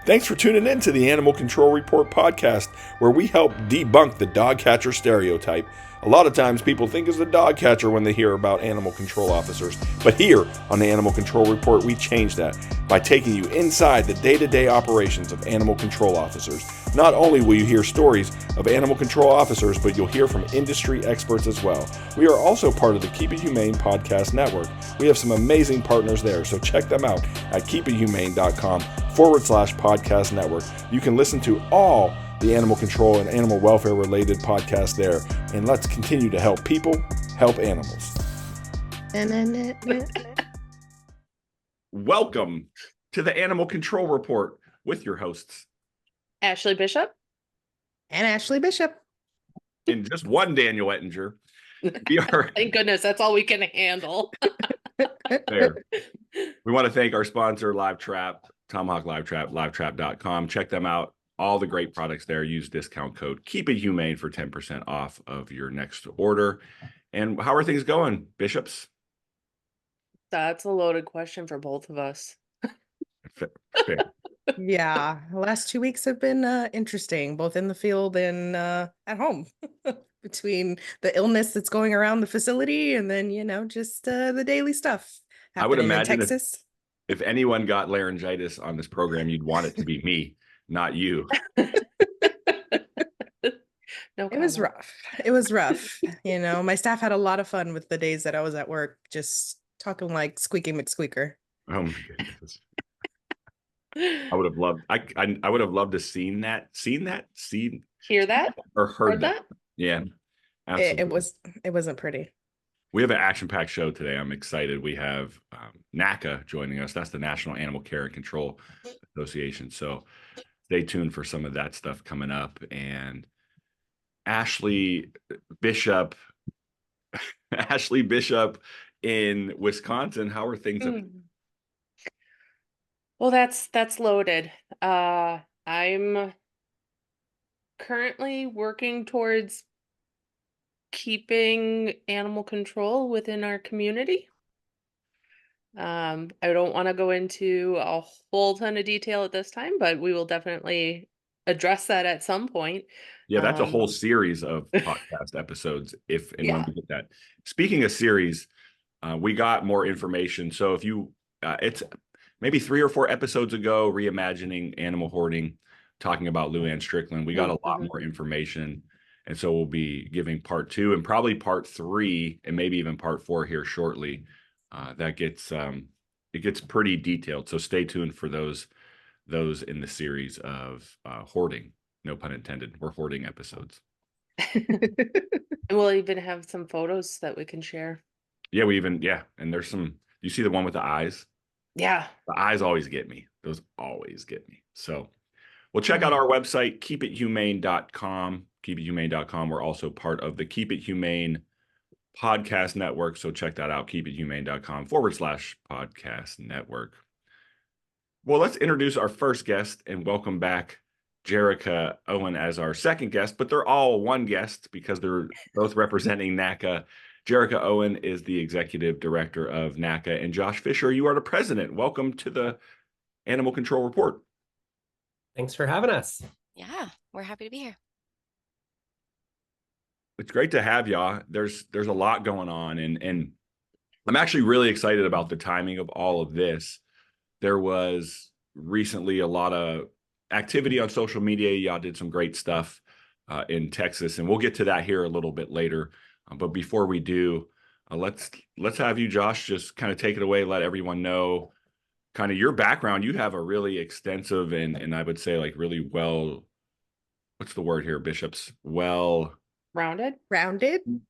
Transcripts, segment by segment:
Thanks for tuning in to the Animal Control Report podcast, where we help debunk the dog catcher stereotype. A lot of times people think it's the dog catcher when they hear about animal control officers, but here on the Animal Control Report, we change that by taking you inside the day-to-day operations of animal control officers. Not only will you hear stories of animal control officers, but you'll hear from industry experts as well. We are also part of the Keep It Humane podcast network. We have some amazing partners there, so check them out at keepithumane.com/podcast network. You can listen to all the animal control and animal welfare related podcasts there. And let's continue to help people help animals. Welcome to the Animal Control Report with your hosts, Ashlee Bishop and Ashlee Bishop. And just one Daniel Ettinger. We are Thank goodness, that's all we can handle. there. We want to thank our sponsor, Live Trap, Tomahawk Live Trap, livetrap.com. Check them out. All the great products there. Use discount code Keep It Humane for 10% off of your next order. And how are things going, Bishops? That's a loaded question for both of us. Fair. Yeah, the last 2 weeks have been interesting, both in the field and at home. Between the illness that's going around the facility and then, just the daily stuff I would imagine in Texas. If anyone got laryngitis on this program, you'd want it to be me, not you. No, it was rough. It was rough. My staff had a lot of fun with the days that I was at work, just talking like Squeaky McSqueaker. Oh my goodness. I would have loved I would have loved to hear that or heard that. Yeah, absolutely. It wasn't pretty. We have an action-packed show today. I'm excited. We have NACA joining us. That's the National Animal Care and Control Association. So stay tuned for some of that stuff coming up. And Ashlee Bishop in Wisconsin. How are things up? Well, that's loaded. I'm currently working towards keeping animal control within our community. I don't want to go into a whole ton of detail at this time, but we will definitely address that at some point. Yeah, that's a whole series of podcast episodes when we get that. Speaking of series, we got more information. So if you, it's maybe 3 or 4 episodes ago, reimagining animal hoarding, talking about Luann Strickland. We got a lot more information. And so we'll be giving part 2 and probably part 3 and maybe even part 4 here shortly. That gets it gets pretty detailed. So stay tuned for those in the series of hoarding. No pun intended. We're hoarding episodes. And we'll even have some photos that we can share. Yeah, and there's some. You see the one with the eyes? Yeah. The eyes always get me. Those always get me. So we'll check out our website, keepithumane.com. keepithumane.com. We're also part of the Keep It Humane podcast network. So check that out, keepithumane.com/podcast network. Well, let's introduce our first guest and welcome back Jerrica Owen as our second guest, but they're all one guest because they're both representing NACA. Jerrica Owen is the Executive Director of NACA, and Josh Fisher, you are the President. Welcome to the Animal Control Report. Thanks for having us. Yeah, we're happy to be here. It's great to have y'all. There's a lot going on, and I'm actually really excited about the timing of all of this. There was recently a lot of activity on social media. Y'all did some great stuff in Texas, and we'll get to that here a little bit later. But before we do, let's have you, Josh, just kind of take it away. Let everyone know kind of your background. You have a really extensive and I would say like really well, what's the word here, Bishops? Well... Rounded?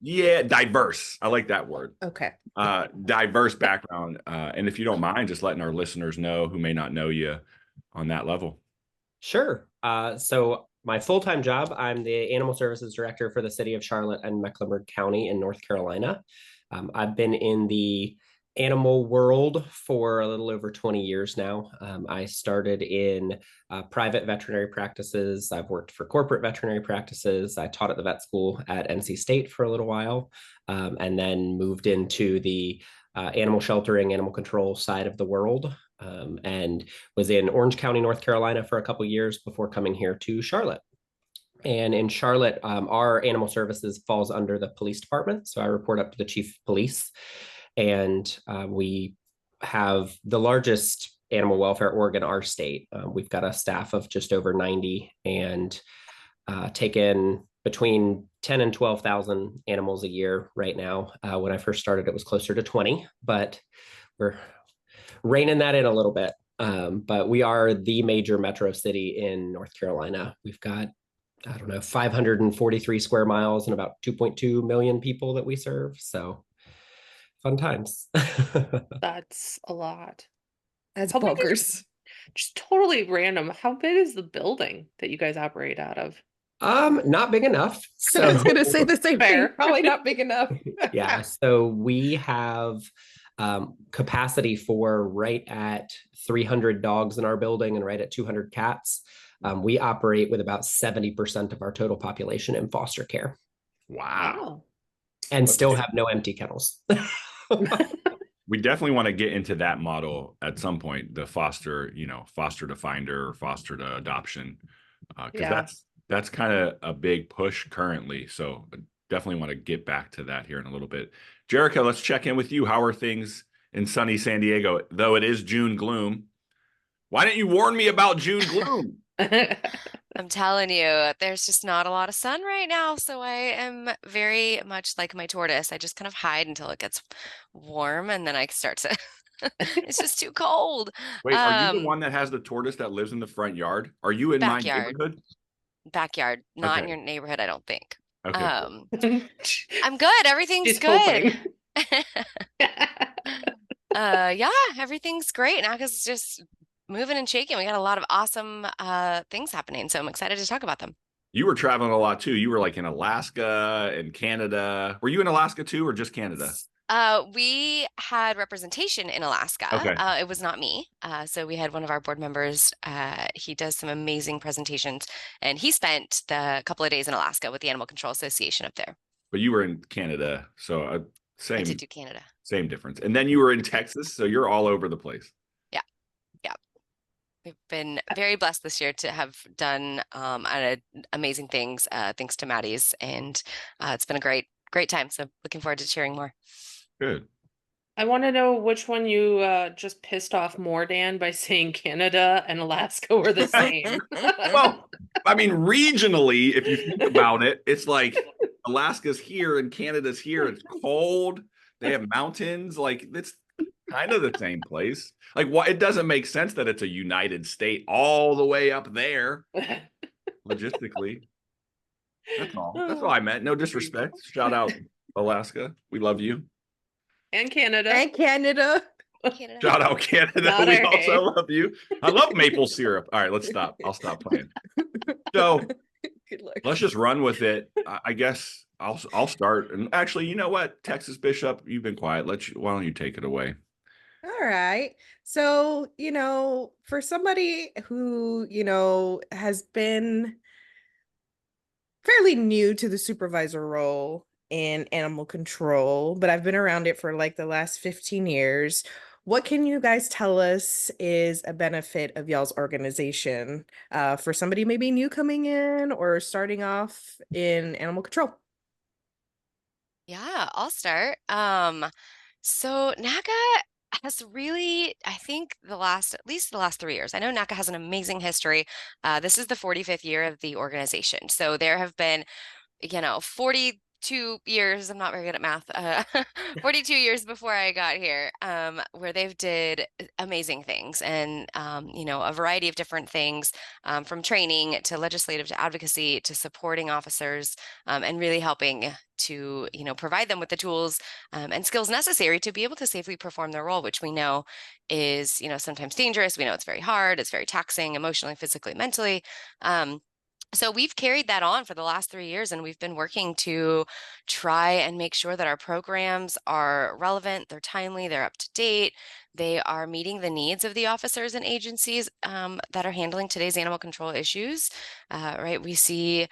Yeah, diverse. I like that word. Okay. Diverse background. And if you don't mind, just letting our listeners know who may not know you on that level. Sure. So my full-time job, I'm the Animal Services Director for the City of Charlotte and Mecklenburg County in North Carolina. I've been in the animal world for a little over 20 years now. I started in private veterinary practices. I've worked for corporate veterinary practices. I taught at the vet school at NC State for a little while, and then moved into the animal sheltering, animal control side of the world. and was in Orange County, North Carolina for a couple years before coming here to Charlotte. And in Charlotte, our animal services falls under the police department. So I report up to the chief of police. And we have the largest animal welfare org in our state. We've got a staff of just over 90 and take in between 10 and 12,000 animals a year right now. When I first started, it was closer to 20, but we're reining that in a little bit. But we are the major metro city in North Carolina. We've got, I don't know, 543 square miles and about 2.2 million people that we serve. So fun times. That's a lot. That's How big is- bonkers. Just totally random. How big is the building that you guys operate out of? Not big enough. So I was gonna say the same Fair. thing. Probably not big enough. yeah, so we have capacity for right at 300 dogs in our building and right at 200 cats. We operate with about 70% of our total population in foster care. Wow. And still have no empty kennels. We definitely want to get into that model at some point, the foster to finder or foster to adoption. Because that's kind of a big push currently. So definitely want to get back to that here in a little bit. Jerrica, let's check in with you. How are things in sunny San Diego? Though it is June gloom. Why didn't you warn me about June gloom? I'm telling you, there's just not a lot of sun right now. So I am very much like my tortoise. I just kind of hide until it gets warm and then I start to, it's just too cold. Wait, are you the one that has the tortoise that lives in the front yard? Are you in Backyard. my neighborhood? Backyard, not in Okay. your neighborhood, I don't think. Okay. Cool. I'm good. Everything's She's good. hoping. Yeah, everything's great. NACA's just moving and shaking. We got a lot of awesome things happening, so I'm excited to talk about them. You were traveling a lot too. You were like in Alaska and Canada. Were you in Alaska too, or just Canada? We had representation in Alaska. Okay. It was not me. So we had one of our board members. He does some amazing presentations, and he spent the couple of days in Alaska with the Animal Control Association up there. But you were in Canada, so I same did do Canada. same difference. And then you were in Texas, so you're all over the place. Yeah. We've been very blessed this year to have done amazing things, thanks to Maddie's, and it's been a great time. So looking forward to sharing more. Good. I want to know which one you just pissed off more, Dan, by saying Canada and Alaska were the same. Well, I mean, regionally, if you think about it, it's like Alaska's here and Canada's here. It's cold. They have mountains. Like, it's kind of the same place. Like, what? It doesn't make sense that it's a United State all the way up there logistically. That's all. That's all I meant. No disrespect. Shout out Alaska. We love you. And Canada. And Canada. Canada. Shout out Canada. Not We our also hay. love you. I love maple syrup. All right, let's stop. I'll stop playing. So Good luck. let's just run with it. I guess I'll start. And actually, you know what, Texas Bishop, you've been quiet. Why don't you take it away? All right. So, for somebody who, has been fairly new to the supervisor role in animal control, but I've been around it for like the last 15 years. What can you guys tell us is a benefit of y'all's organization for somebody maybe new coming in or starting off in animal control? Yeah, I'll start. So NACA has really, I think at least the last 3 years, I know NACA has an amazing history. This is the 45th year of the organization. So there have been, 42 years, I'm not very good at math, 42 years before I got here, where they've did amazing things and, a variety of different things, from training to legislative to advocacy to supporting officers, and really helping to, provide them with the tools and skills necessary to be able to safely perform their role, which we know is, sometimes dangerous. We know it's very hard. It's very taxing emotionally, physically, mentally. So we've carried that on for the last 3 years, and we've been working to try and make sure that our programs are relevant, they're timely, they're up to date, they are meeting the needs of the officers and agencies that are handling today's animal control issues. Right? We see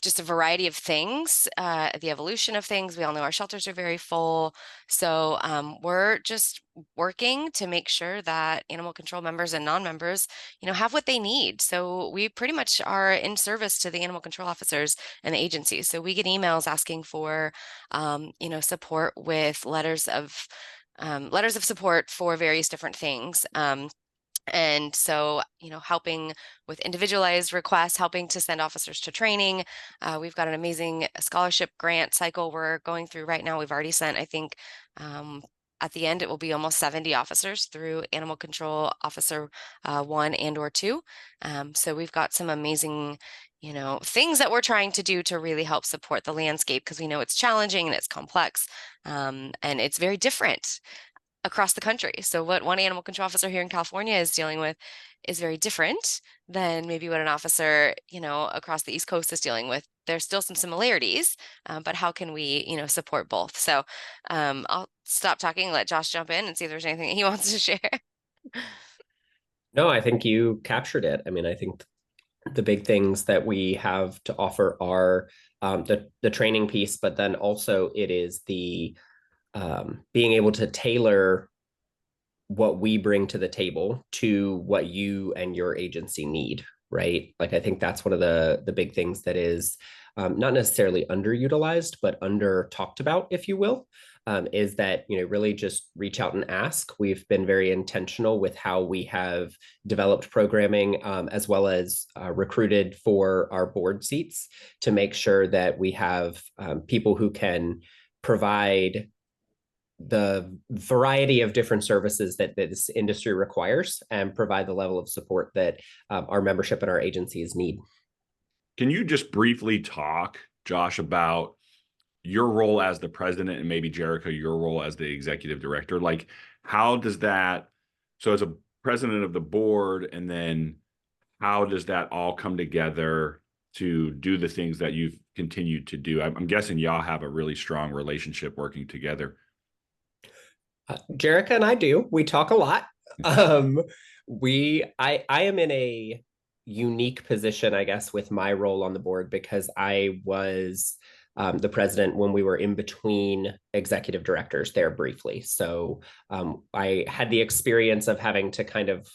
just a variety of things, the evolution of things. We all know our shelters are very full. So we're just working to make sure that animal control members and non-members, have what they need. So we pretty much are in service to the animal control officers and the agencies. So we get emails asking for, support with letters of support for various different things. And so, helping with individualized requests, helping to send officers to training. We've got an amazing scholarship grant cycle we're going through right now. We've already sent, I think, at the end, it will be almost 70 officers through Animal Control Officer 1 and or 2. So we've got some amazing, things that we're trying to do to really help support the landscape, because we know it's challenging and it's complex, and it's very different across the country. So what one animal control officer here in California is dealing with is very different than maybe what an officer, across the East Coast is dealing with. There's still some similarities, but how can we, support both? So I'll stop talking, let Josh jump in and see if there's anything that he wants to share. No, I think you captured it. I mean, I think the big things that we have to offer are the training piece, but then also it is the being able to tailor what we bring to the table to what you and your agency need, right? Like, I think that's one of the big things that is not necessarily underutilized, but under talked about, if you will, is that, really just reach out and ask. We've been very intentional with how we have developed programming, as well as recruited for our board seats to make sure that we have people who can provide the variety of different services that this industry requires and provide the level of support that our membership and our agencies need. Can you just briefly talk, Josh, about your role as the president, and maybe Jerrica, your role as the executive director? Like, how does that, so as a president of the board, and then how does that all come together to do the things that you've continued to do? I'm guessing y'all have a really strong relationship working together. Jerrica and I do. We talk a lot. I am in a unique position, I guess, with my role on the board, because I was the president when we were in between executive directors there briefly. So I had the experience of having to kind of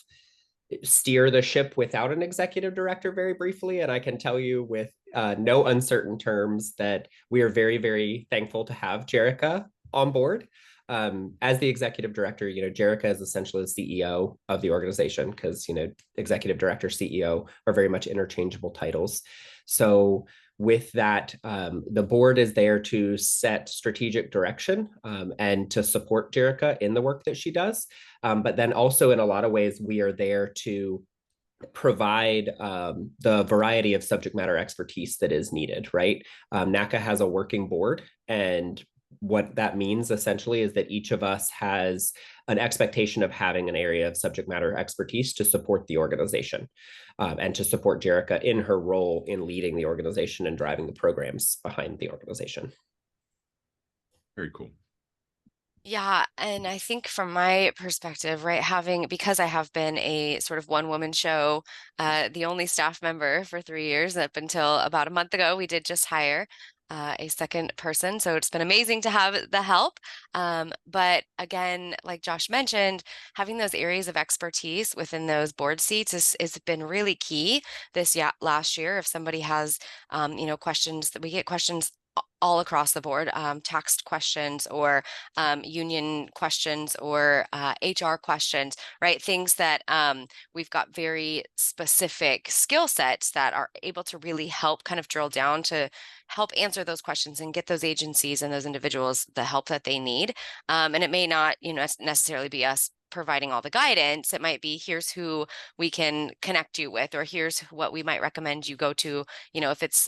steer the ship without an executive director very briefly. And I can tell you with no uncertain terms that we are very, very thankful to have Jerrica on board. As the executive director, Jerrica is essentially the CEO of the organization, because, executive director, CEO are very much interchangeable titles. So with that, the board is there to set strategic direction and to support Jerrica in the work that she does. But then also, in a lot of ways, we are there to provide the variety of subject matter expertise that is needed, right? NACA has a working board, and what that means essentially is that each of us has an expectation of having an area of subject matter expertise to support the organization, and to support Jerrica in her role in leading the organization and driving the programs behind the organization. Very cool. Yeah, and I think from my perspective, right, because I have been a sort of one-woman show, the only staff member for 3 years, up until about a month ago, we did just hire a second person. So it's been amazing to have the help. But again, like Josh mentioned, having those areas of expertise within those board seats has been really key this last year. If somebody has, questions, that we get questions all across the board, tax questions, or union questions, or HR questions, right? Things that we've got very specific skill sets that are able to really help kind of drill down to help answer those questions and get those agencies and those individuals the help that they need. And it may not, necessarily be us providing all the guidance. It might be, here's who we can connect you with, or here's what we might recommend you go to, if it's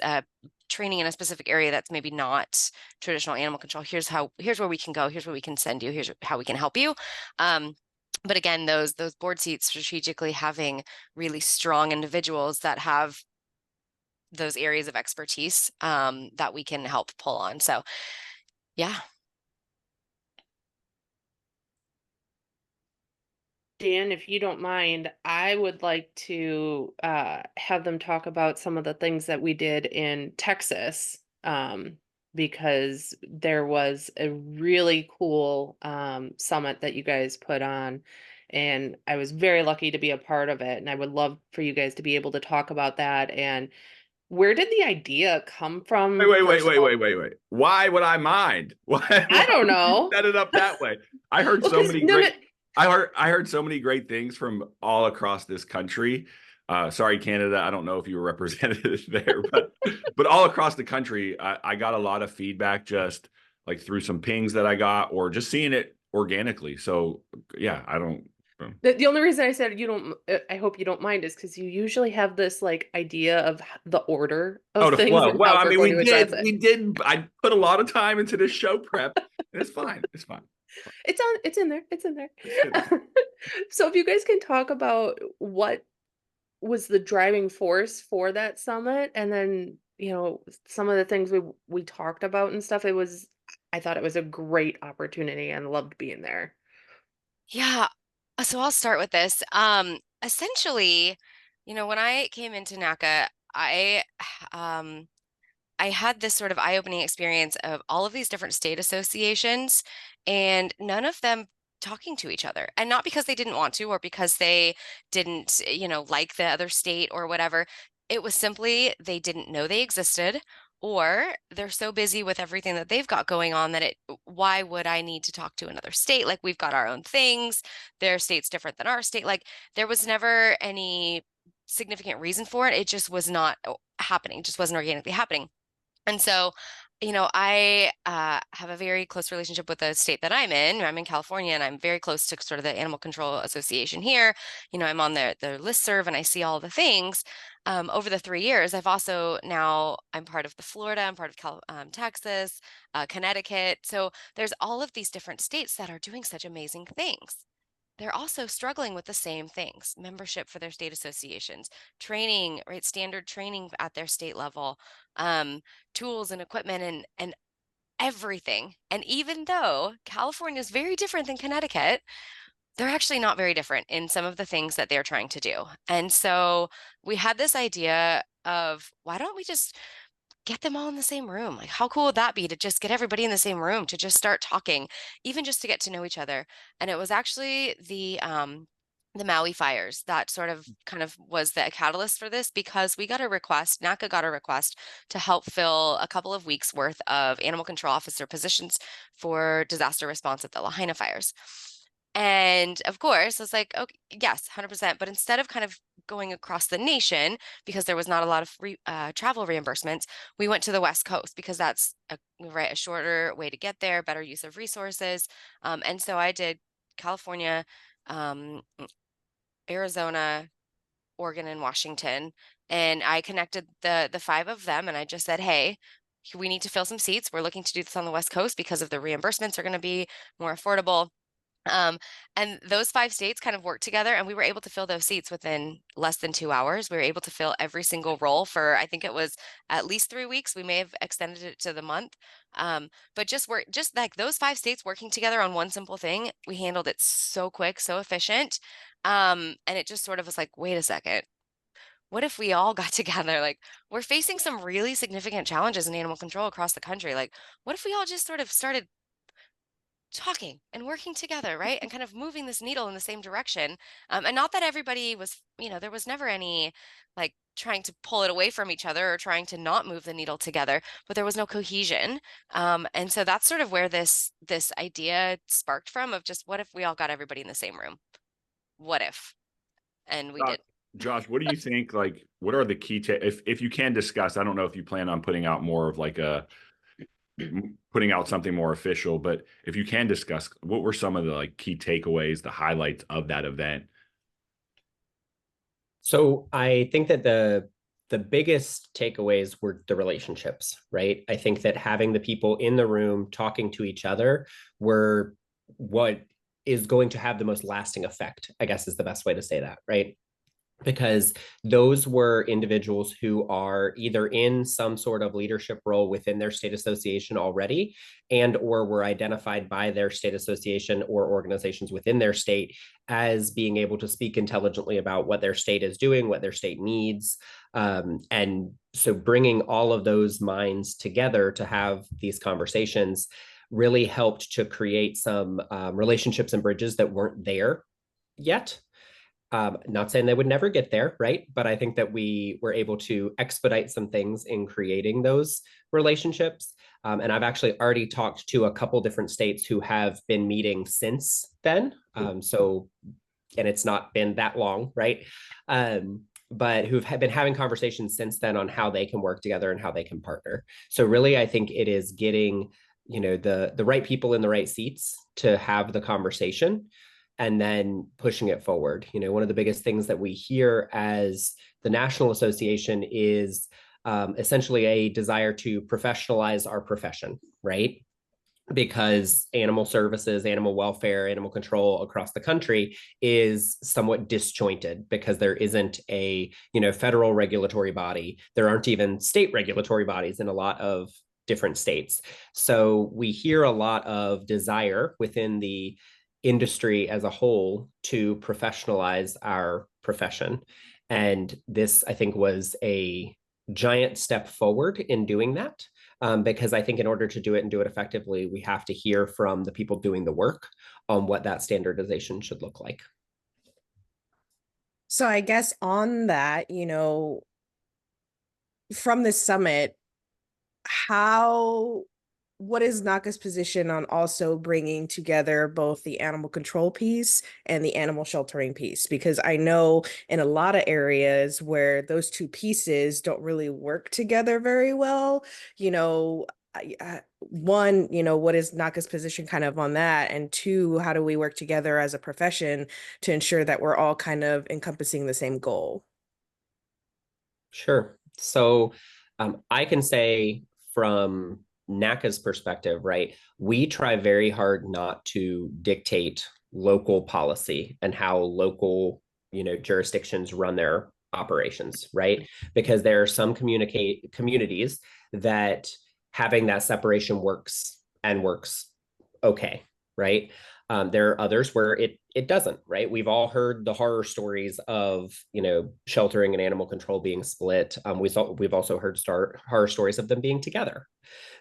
training in a specific area that's maybe not traditional animal control. Here's where we can go, here's where we can send you, here's how we can help you. But again, those board seats, strategically having really strong individuals that have those areas of expertise that we can help pull on. So yeah. Dan, if you don't mind, I would like to have them talk about some of the things that we did in Texas, because there was a really cool summit that you guys put on, and I was very lucky to be a part of it. And I would love for you guys to be able to talk about that. And where did the idea come from? First of all, Wait. Why would I mind? I Why don't would you know. set it up that way? I heard Well, so because many no, no, great I heard so many great things from all across this country. Sorry, Canada. I don't know if you were represented there, but all across the country, I got a lot of feedback just like through some pings that I got or just seeing it organically. So yeah, I don't. the only reason I said you don't, I hope you don't mind, is because you usually have this like idea of the order Oh, of the things flow. and Well, how I we're mean, going to address it. we did. I put a lot of time into this show prep, and it's fine. It's fine. It's in there. It's in there. It's So if you guys can talk about what was the driving force for that summit, and then, some of the things we talked about and stuff, I thought it was a great opportunity and loved being there. Yeah. So I'll start with this. Essentially, when I came into NACA, um, I had this sort of eye-opening experience of all of these different state associations and none of them talking to each other. And not because they didn't want to or because they didn't, like the other state or whatever. It was simply they didn't know they existed, or they're so busy with everything that they've got going on that why would I need to talk to another state? Like, we've got our own things. Their state's different than our state. Like, there was never any significant reason for it. It just was not happening, just wasn't organically happening. And so, I have a very close relationship with the state that I'm in. I'm in California, and I'm very close to sort of the Animal Control Association here. I'm on their listserv, and I see all the things. Over the 3 years, I'm part of the Florida, I'm part of Texas, Connecticut. So there's all of these different states that are doing such amazing things. They're also struggling with the same things: membership for their state associations, training, right? Standard training at their state level, tools and equipment and everything. And even though California is very different than Connecticut, they're actually not very different in some of the things that they're trying to do. And so we had this idea of, why don't we just get them all in the same room? Like, how cool would that be to just get everybody in the same room, to just start talking, even just to get to know each other? And it was actually the Maui fires that sort of kind of was the catalyst for this, because NACA got a request to help fill a couple of weeks worth of animal control officer positions for disaster response at the Lahaina fires. And of course, I was like, okay, yes, 100%. But instead of kind of going across the nation, because there was not a lot of travel reimbursements, we went to the West Coast because that's a shorter way to get there, better use of resources. And so I did California, um, Arizona, Oregon, and Washington. And I connected the five of them, and I just said, hey, we need to fill some seats. We're looking to do this on the West Coast because of the reimbursements are going to be more affordable. And those 5 states kind of worked together, and we were able to fill those seats within less than 2 hours. We were able to fill every single role for, I think it was at least 3 weeks. We may have extended it to the month. But just like those 5 states working together on one simple thing, we handled it so quick, so efficient. And it just sort of was like, wait a second, what if we all got together? Like, we're facing some really significant challenges in animal control across the country. Like, what if we all just sort of started talking and working together, right? And kind of moving this needle in the same direction. And not that everybody was, there was never any like trying to pull it away from each other or trying to not move the needle together, but there was no cohesion. And so that's sort of where this idea sparked from, of just, what if we all got everybody in the same room? What if? And we did. Josh, what do you think? Like, what are the key if you can discuss? I don't know if you plan on putting out more of like putting out something more official, but if you can discuss, what were some of the like key takeaways, the highlights of that event? So I think that the biggest takeaways were the relationships, right? I think that having the people in the room talking to each other were what is going to have the most lasting effect, I guess is the best way to say that, right? because those were individuals who are either in some sort of leadership role within their state association already, and or were identified by their state association or organizations within their state as being able to speak intelligently about what their state is doing, what their state needs. And so bringing all of those minds together to have these conversations really helped to create some relationships and bridges that weren't there yet. Not saying they would never get there, right? But I think that we were able to expedite some things in creating those relationships. And I've actually already talked to a couple different states who have been meeting since then. And it's not been that long, right? But who've been having conversations since then on how they can work together and how they can partner. So really, I think it is getting, the right people in the right seats to have the conversation, and then pushing it forward. One of the biggest things that we hear as the National Association is essentially a desire to professionalize our profession, right? Because animal services, animal welfare, animal control across the country is somewhat disjointed because there isn't a, federal regulatory body. There aren't even state regulatory bodies in a lot of different states. So we hear a lot of desire within the industry as a whole to professionalize our profession. And this, I think, was a giant step forward in doing that. Because I think in order to do it and do it effectively, we have to hear from the people doing the work on what that standardization should look like. So I guess on that, from this summit, what is NACA's position on also bringing together both the animal control piece and the animal sheltering piece? Because I know in a lot of areas where those two pieces don't really work together very well, one, what is NACA's position kind of on that? And two, how do we work together as a profession to ensure that we're all kind of encompassing the same goal? Sure. So I can say from NACA's perspective, right, we try very hard not to dictate local policy and how local, jurisdictions run their operations, right? Because there are some communities that having that separation works okay, right? There are others where it doesn't, right? We've all heard the horror stories of, sheltering and animal control being split. We've also heard horror stories of them being together.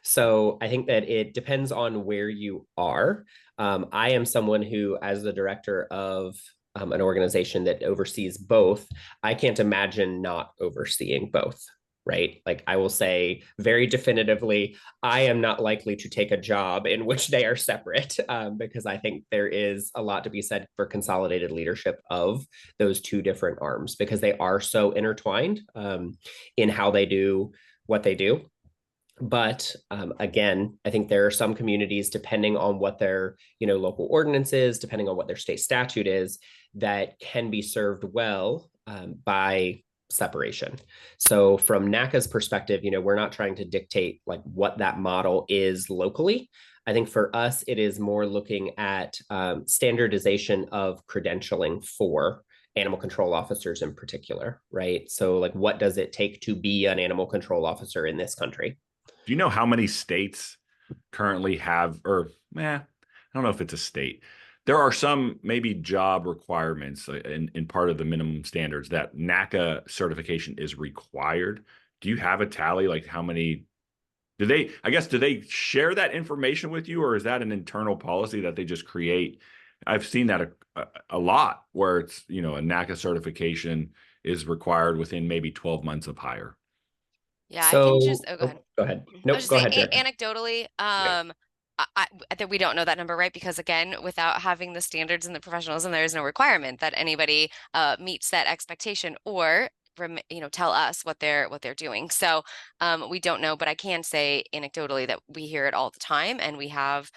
So I think that it depends on where you are. I am someone who, as the director of an organization that oversees both, I can't imagine not overseeing both. Right? Like I will say very definitively, I am not likely to take a job in which they are separate, because I think there is a lot to be said for consolidated leadership of those two different arms, because they are so intertwined in how they do what they do. But again, I think there are some communities, depending on what their local ordinance is, depending on what their state statute is, that can be served well by separation. So from NACA's perspective, we're not trying to dictate like what that model is locally. I think for us, it is more looking at standardization of credentialing for animal control officers in particular, right? So like, what does it take to be an animal control officer in this country? Do you know how many states currently have, I don't know if it's a state. There are some maybe job requirements in part of the minimum standards that NACA certification is required. Do you have a tally, like how many? Do they share that information with you, or is that an internal policy that they just create? I've seen that a lot where it's, a NACA certification is required within maybe 12 months of hire. Yeah, I So, can just, go ahead. Go ahead. I Nope, was just go saying, ahead, Jerrica. anecdotally, Yeah. I think we don't know that number, right? Because again, without having the standards and the professionalism, there is no requirement that anybody meets that expectation or tell us what they're doing. So we don't know, but I can say anecdotally that we hear it all the time, and we have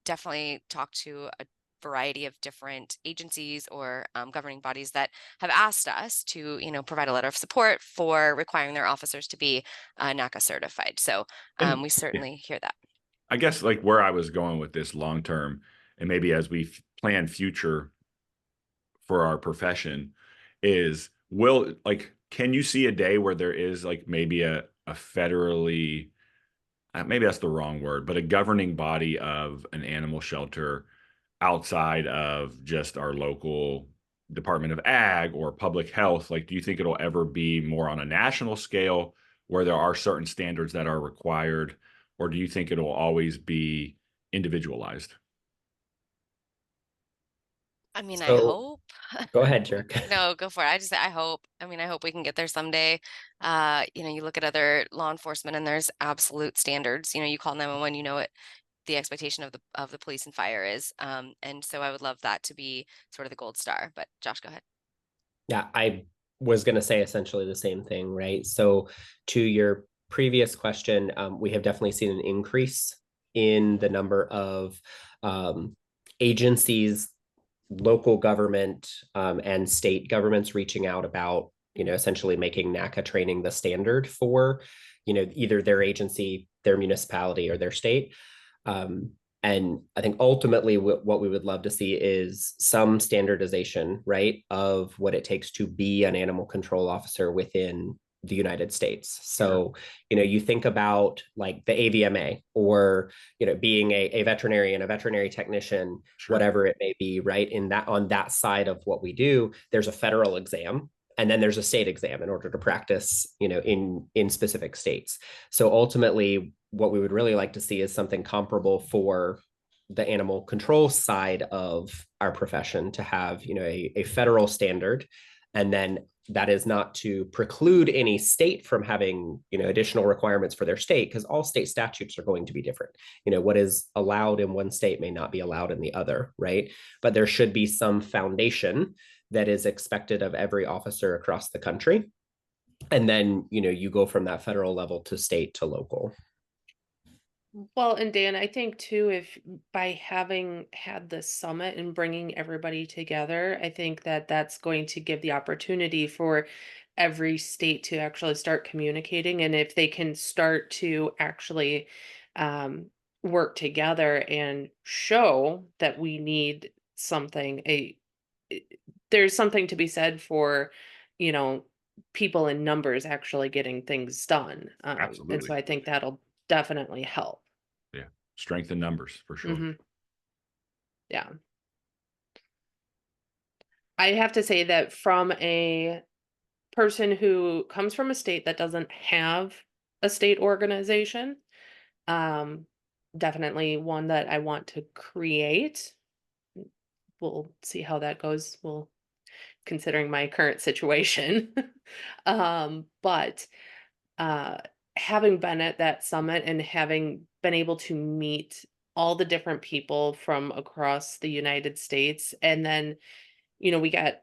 definitely talked to a variety of different agencies or governing bodies that have asked us to, provide a letter of support for requiring their officers to be NACA certified. So we certainly hear that. I guess like where I was going with this long term, and maybe as we plan future for our profession is, can you see a day where there is like maybe a federally, maybe that's the wrong word, but a governing body of an animal shelter outside of just our local Department of Ag or public health? Like, do you think it'll ever be more on a national scale where there are certain standards that are required, or do you think it'll always be individualized? I mean, I So hope. go ahead, Jerrica. No, go for it. I hope. I mean, I hope we can get there someday. You look at other law enforcement and there's absolute standards. You call 911, you know what the expectation of the police and fire is. And so I would love that to be sort of the gold star. But Josh, go ahead. Yeah, I was going to say essentially the same thing, right? So to your previous question, we have definitely seen an increase in the number of agencies, local government, and state governments reaching out about, essentially making NACA training the standard for, either their agency, their municipality, or their state. And I think ultimately what we would love to see is some standardization, right, of what it takes to be an animal control officer within the United States. So, you think about like the AVMA or, being a veterinarian, a veterinary technician, whatever it may be, right? On that side of what we do, there's a federal exam. And then there's a state exam in order to practice, in specific states. So ultimately, what we would really like to see is something comparable for the animal control side of our profession, to have, a federal standard. And then that is not to preclude any state from having, additional requirements for their state, because all state statutes are going to be different. What is allowed in one state may not be allowed in the other, right? But there should be some foundation that is expected of every officer across the country. And then, you go from that federal level to state to local. Well, and Dan, I think too, if by having had the summit and bringing everybody together, I think that that's going to give the opportunity for every state to actually start communicating. And if they can start to actually work together and show that we need something, there's something to be said for, you know, people in numbers actually getting things done. And Absolutely. so I think that'll definitely help. Yeah. Strength in numbers for sure. Mm-hmm. Yeah. I have to say that from a person who comes from a state that doesn't have a state organization, um, definitely one that I want to create. We'll see how that goes. Well, considering my current situation. But uh, having been at that summit and having been able to meet all the different people from across the United States, and then, we got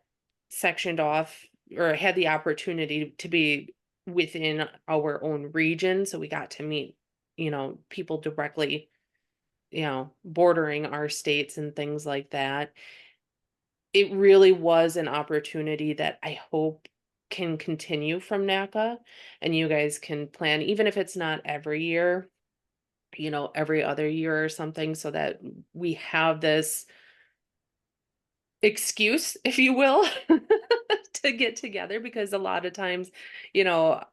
sectioned off or had the opportunity to be within our own region. So we got to meet, people directly, bordering our states and things like that. It really was an opportunity that I hope can continue from NACA, and you guys can plan, even if it's not every year, every other year or something, so that we have this excuse, if you will, to get together, because a lot of times, you know,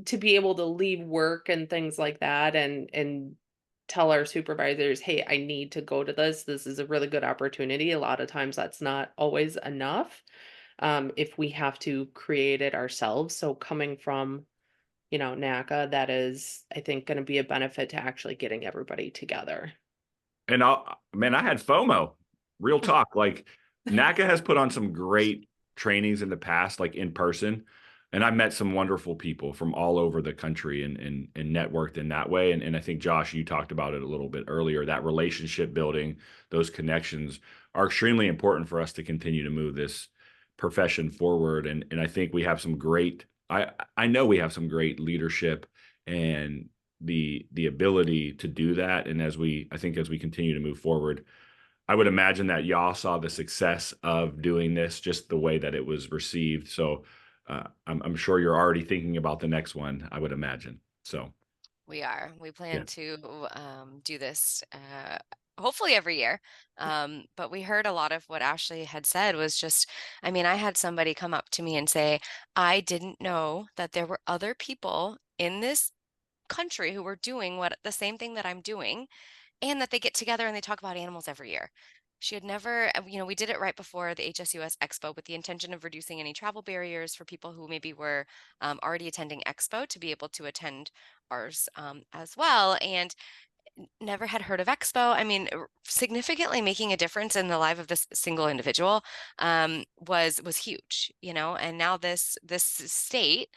to be able to leave work and things like that and tell our supervisors, hey, I need to go to this. This is a really good opportunity. A lot of times that's not always enough, if we have to create it ourselves. So coming from, NACA, that is, I think, going to be a benefit to actually getting everybody together. And I had FOMO, real talk. Like NACA has put on some great trainings in the past, like in person. And I met some wonderful people from all over the country and networked in that way. And I think, Josh, you talked about it a little bit earlier, that relationship building, those connections are extremely important for us to continue to move this profession forward. And I think we have some great, I know we have some great leadership and the ability to do that. And as we continue to move forward, I would imagine that y'all saw the success of doing this, just the way that it was received. So I'm sure you're already thinking about the next one, I would imagine. So We plan to do this hopefully every year. But we heard a lot of what Ashlee had said was just, I mean, I had somebody come up to me and say, I didn't know that there were other people in this country who were doing the same thing that I'm doing, and that they get together and they talk about animals every year. She had never, we did it right before the HSUS Expo with the intention of reducing any travel barriers for people who maybe were already attending Expo to be able to attend ours as well. And never had heard of Expo. I mean, significantly making a difference in the life of this single individual was huge, and now this state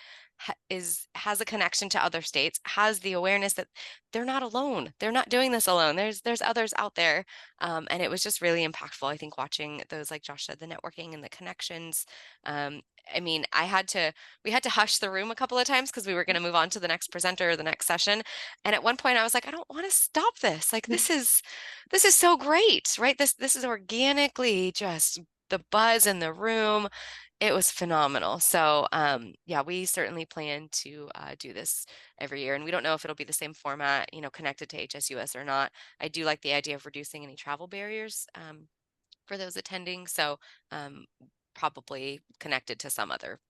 has a connection to other states, has the awareness that they're not alone. They're not doing this alone. There's others out there. And it was just really impactful, I think, watching those, like Josh said, the networking and the connections. I mean, we had to hush the room a couple of times because we were going to move on to the next presenter or the next session. And at one point I was like, I don't want to stop this. Like, this is so great, right? This is organically just the buzz in the room. It was phenomenal. So yeah, we certainly plan to do this every year. And we don't know if it'll be the same format, connected to HSUS or not. I do like the idea of reducing any travel barriers for those attending. So probably connected to some other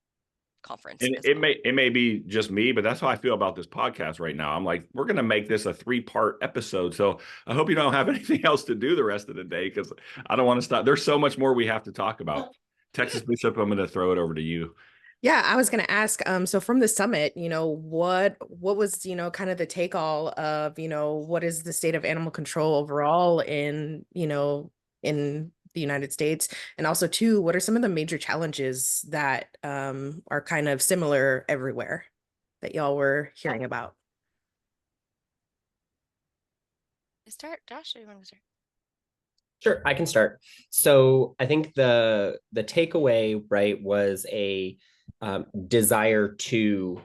conference. And it may be just me, but that's how I feel about this podcast right now. I'm like, we're going to make this a 3-part episode. So I hope you don't have anything else to do the rest of the day, because I don't want to stop. There's so much more we have to talk about. Texas Bishop, I'm going to throw it over to you. Yeah, I was going to ask, so from the summit, what was, kind of the take all of, what is the state of animal control overall in the United States? And also too, what are some of the major challenges that are kind of similar everywhere that y'all were hearing about? Start, Josh, or you want to start? Sure, I can start. So I think the takeaway, right, was a desire to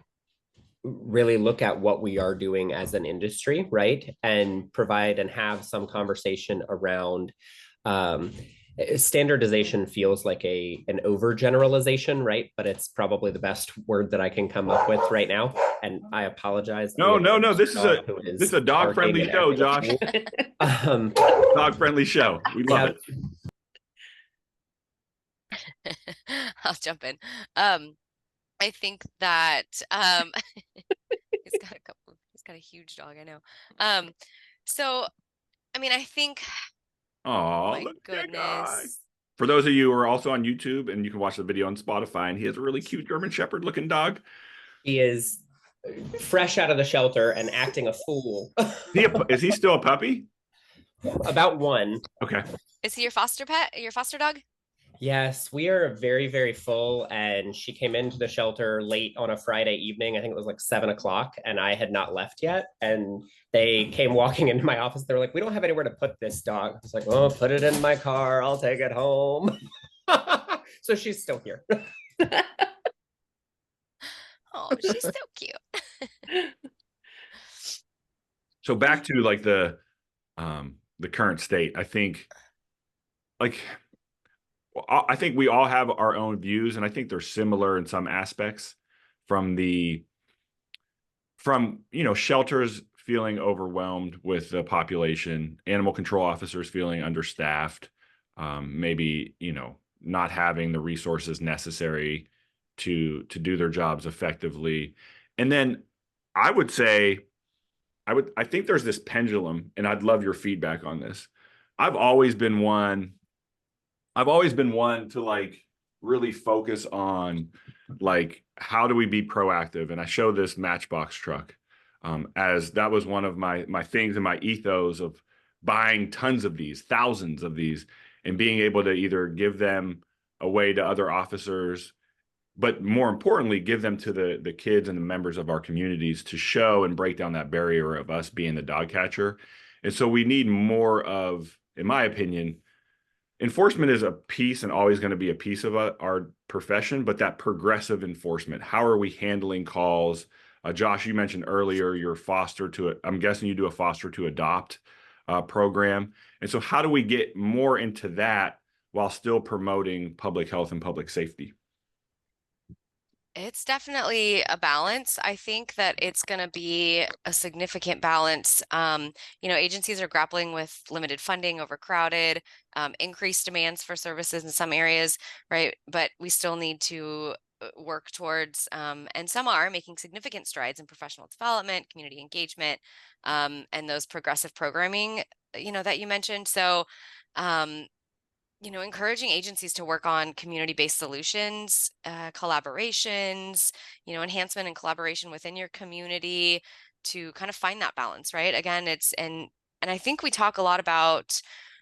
really look at what we are doing as an industry, right, and provide and have some conversation around standardization. Feels like an overgeneralization, right? But it's probably the best word that I can come up with right now. And I apologize. No. This is a dog-friendly show, Josh. Dog-friendly show. We love it. I'll jump in. I think that he's got a huge dog, I know. So I mean, I think, oh my goodness. For those of you who are also on YouTube, and you can watch the video on Spotify, and he has a really cute German Shepherd looking dog. He is fresh out of the shelter and acting a fool. Is he still a puppy? About 1. Okay. Is he your foster pet, your foster dog? Yes, we are very, very full. And she came into the shelter late on a Friday evening. I think it was like 7 o'clock, and I had not left yet. And they came walking into my office. They were like, we don't have anywhere to put this dog. I was like, oh, put it in my car. I'll take it home. So she's still here. Oh, she's so cute. So back to like the current state, I think we all have our own views, and I think they're similar in some aspects, from shelters feeling overwhelmed with the population, animal control officers feeling understaffed, maybe, not having the resources necessary to do their jobs effectively. And then I would say, I think there's this pendulum, and I'd love your feedback on this. I've always been one to like really focus on like, how do we be proactive? And I show this Matchbox truck as that was one of my things in my ethos of buying tons of these, thousands of these, and being able to either give them away to other officers, but more importantly, give them to the kids and the members of our communities to show and break down that barrier of us being the dog catcher. And so we need more of, in my opinion, enforcement is a piece and always going to be a piece of our profession, but that progressive enforcement, how are we handling calls? Josh, you mentioned earlier your I'm guessing you do a foster to adopt program. And so how do we get more into that while still promoting public health and public safety? It's definitely a balance. I think that it's going to be a significant balance. Agencies are grappling with limited funding, overcrowded, increased demands for services in some areas, right? But we still need to work towards, and some are making significant strides in professional development, community engagement, and those progressive programming, that you mentioned. So, um, encouraging agencies to work on community-based solutions, collaborations, enhancement and collaboration within your community to kind of find that balance, right? Again, and I think we talk a lot about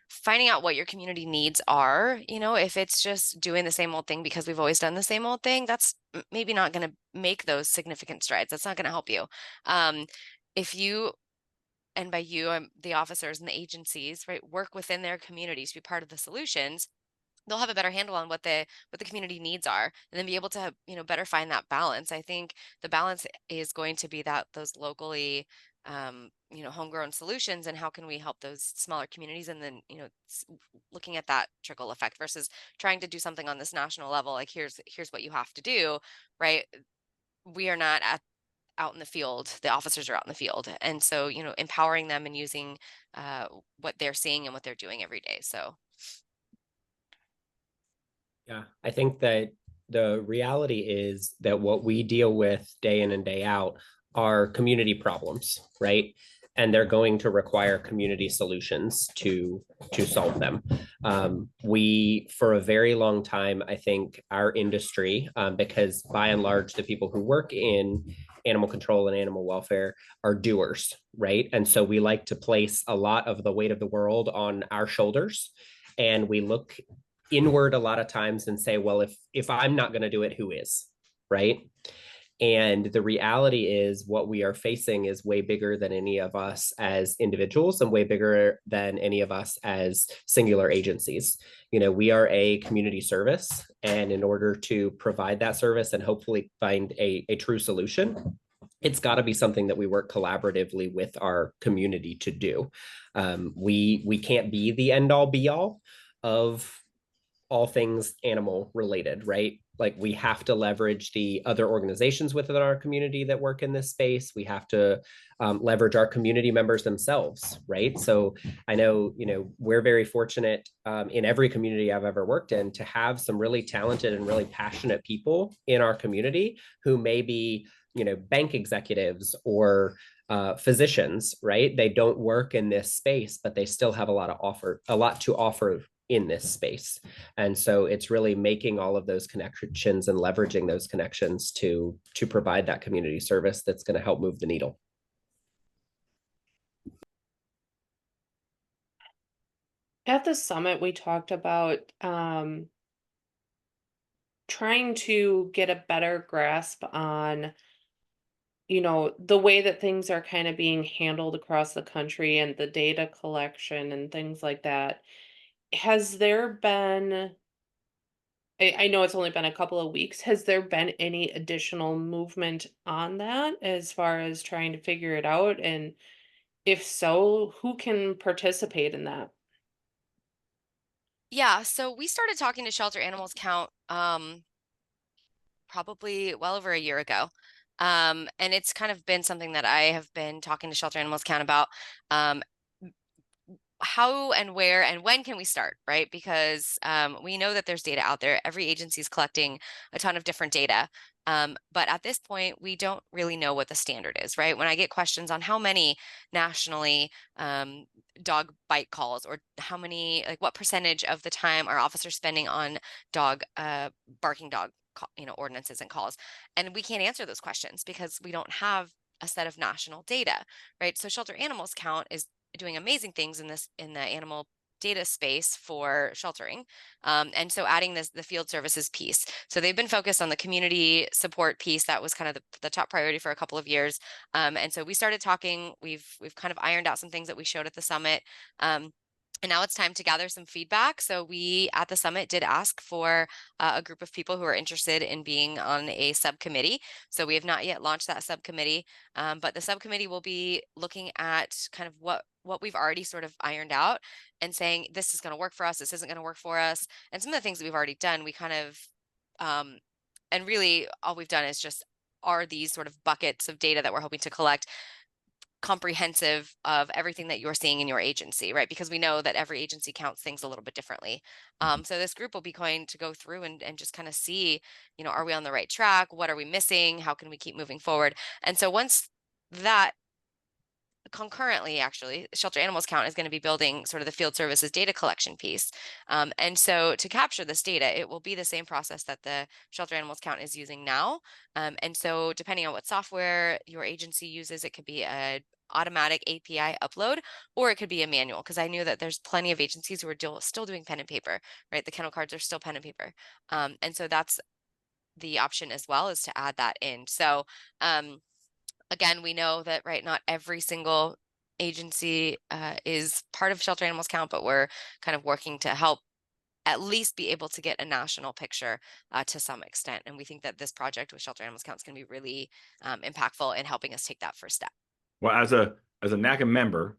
finding out what your community needs are. If it's just doing the same old thing because we've always done the same old thing, that's maybe not going to make those significant strides. That's not going to help you. If you and by you, the officers and the agencies, right, work within their communities to be part of the solutions, they'll have a better handle on what the community needs are, and then be able to better find that balance. I think the balance is going to be that those locally homegrown solutions, and how can we help those smaller communities, and then looking at that trickle effect versus trying to do something on this national level, like here's what you have to do, right? We are not out in the field. The officers are out in the field, and so empowering them and using what they're seeing and what they're doing every day. So yeah, I think that the reality is that what we deal with day in and day out are community problems, right? And they're going to require community solutions to solve them. We, for a very long time, I think our industry, because by and large, the people who work in animal control and animal welfare are doers, right? And so we like to place a lot of the weight of the world on our shoulders, and we look inward a lot of times and say, well, if I'm not going to do it, who is, right? And the reality is what we are facing is way bigger than any of us as individuals, and way bigger than any of us as singular agencies. We are a community service, and in order to provide that service and hopefully find a true solution, it's got to be something that we work collaboratively with our community to do. We can't be the end all be all of all things animal related, right? Like, we have to leverage the other organizations within our community that work in this space. We have to leverage our community members themselves, right? So I know, we're very fortunate in every community I've ever worked in to have some really talented and really passionate people in our community who may be, bank executives or physicians, right? They don't work in this space, but they still have a lot to offer in this space. And so it's really making all of those connections and leveraging those connections to provide that community service that's going to help move the needle. At the summit, we talked about trying to get a better grasp on the way that things are kind of being handled across the country and the data collection and things like that. Has there been, I know it's only been a couple of weeks, has there been any additional movement on that as far as trying to figure it out? And if so, who can participate in that? yeah, so we started talking to Shelter Animals Count probably well over a year ago. And it's kind of been something that I have been talking to Shelter Animals Count about. How and where and when can we start, right? Because we know that there's data out there. Every agency is collecting a ton of different data. But at this point, we don't really know what the standard is, right? When I get questions on how many nationally dog bite calls, or how many, like what percentage of the time are officers spending on barking dog, ordinances and calls. And we can't answer those questions because we don't have a set of national data, right? So Shelter Animals Count is doing amazing things in the animal data space for sheltering. And so adding the field services piece. So they've been focused on the community support piece. That was kind of the top priority for a couple of years. And so we started talking, we've kind of ironed out some things that we showed at the summit. And now it's time to gather some feedback. So we at the summit did ask for a group of people who are interested in being on a subcommittee. So we have not yet launched that subcommittee, but the subcommittee will be looking at kind of what we've already sort of ironed out and saying, this is going to work for us, this isn't going to work for us. And some of the things that we've already done, we kind of And really all we've done is just are these sort of buckets of data that we're hoping to collect comprehensive of everything that you're seeing in your agency, right? Because we know that every agency counts things a little bit differently. So this group will be going to go through and just kind of see, you know, are we on the right track? What are we missing? How can we keep moving forward? And so once that concurrently, actually, Shelter Animals Count is going to be building sort of the field services data collection piece. And so to capture this data, it will be the same process that the Shelter Animals Count is using now. And so depending on what software your agency uses, it could be a automatic API upload, or it could be a manual, because I knew that there's plenty of agencies who are still doing pen and paper, right? The kennel cards are still pen and paper. And so that's the option as well, is to add that in. So again, we know that, right, not every single agency is part of Shelter Animals Count, but we're kind of working to help at least be able to get a national picture to some extent. And we think that this project with Shelter Animals Count is going to be really impactful in helping us take that first step. Well, as a NACA member,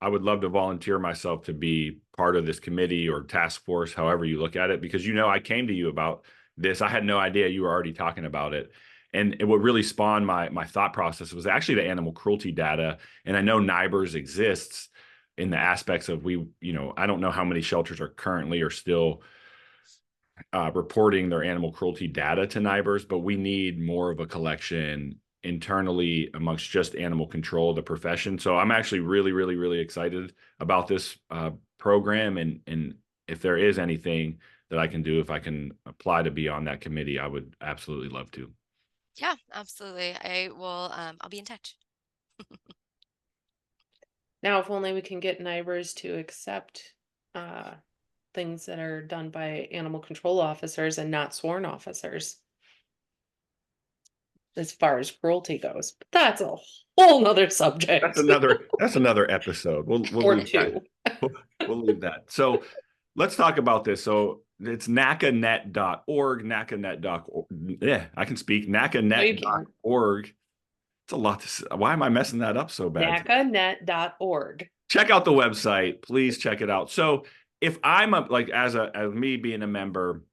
I would love to volunteer myself to be part of this committee or task force, however you look at it, because, you know, I came to you about this. I had no idea you were already talking about it. And what really spawned my thought process was actually the animal cruelty data. And I know NIBRS exists in the aspects of I don't know how many shelters are currently or still reporting their animal cruelty data to NIBRS, but we need more of a collection internally amongst just animal control, the profession. So I'm actually really, really, really excited about this program. And if there is anything that I can do, if I can apply to be on that committee, I would absolutely love to. Yeah, absolutely. I will, I'll be in touch. Now, if only we can get NIBRS to accept things that are done by animal control officers and not sworn officers, as far as cruelty goes. But that's a whole nother subject. That's another episode. We'll or leave two. we'll leave that. So let's talk about this. So it's NACAnet.org, NACAnet.org. Yeah, I can speak. NACAnet.org. It's a lot to say. Why am I messing that up so bad? NACAnet.org. Check out the website. Please check it out. So if I'm as me being a member,